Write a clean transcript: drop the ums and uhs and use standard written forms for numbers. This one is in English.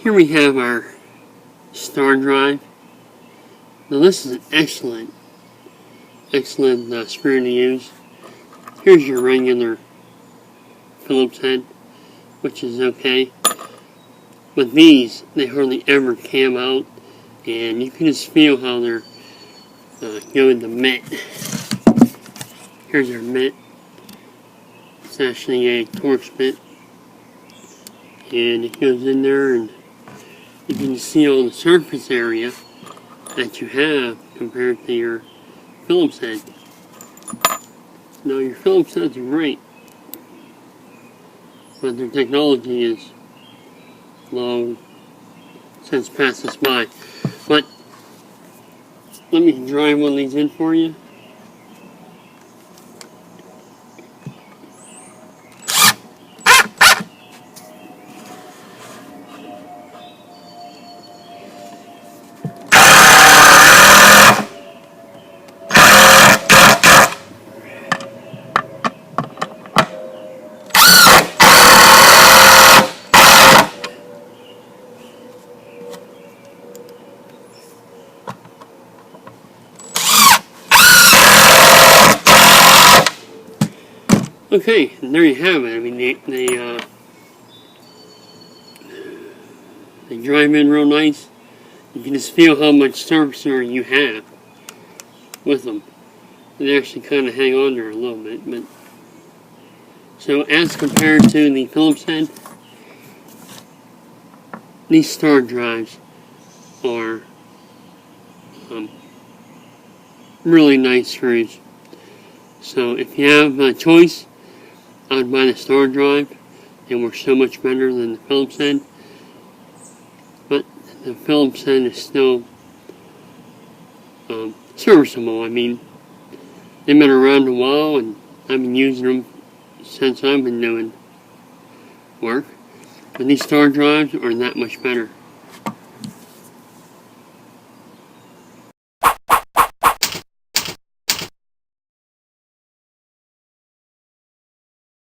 Here we have our star drive. Now this is an excellent screw to use. Here's your regular Phillips head, which is okay. With these, they hardly ever cam out, and you can just feel how they're going to mitt. Here's our mitt. It's actually a Torx mitt, and it goes in there, and you can see all the surface area that you have compared to your Phillips head. Now your Phillips heads are great, but their technology is long since passed us by. But let me drive one of these in for you. Okay, and there you have it. I mean, they drive in real nice. You can just feel how much surface area you have with them. They actually kind of hang on there a little bit, but so as compared to the Phillips head, these star drives are really nice screws. So if you have a choice, I would buy the star drive. They were so much better than the Phillips head. But the Phillips head is still serviceable. I mean, they've been around a while, and I've been using them since I've been doing work. But these star drives are that much better.